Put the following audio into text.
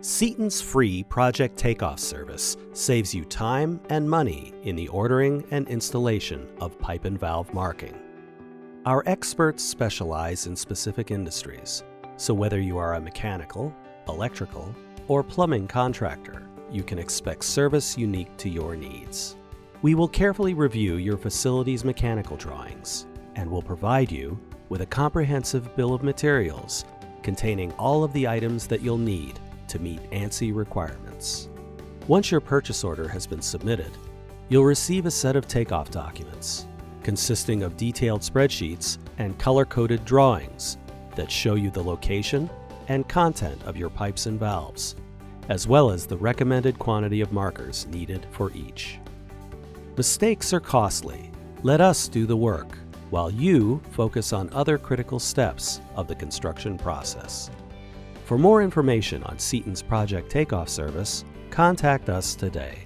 Seton's free project takeoff service saves you time and money in the ordering and installation of pipe and valve marking. Our experts specialize in specific industries, so whether you are a mechanical, electrical, or plumbing contractor, you can expect service unique to your needs. We will carefully review your facility's mechanical drawings and will provide you with a comprehensive bill of materials containing all of the items that you'll need to meet ANSI requirements. Once your purchase order has been submitted, you'll receive a set of takeoff documents consisting of detailed spreadsheets and color-coded drawings that show you the location and content of your pipes and valves, as well as the recommended quantity of markers needed for each. Mistakes are costly. Let us do the work, while you focus on other critical steps of the construction process. For more information on Seton's Project Takeoff service, contact us today.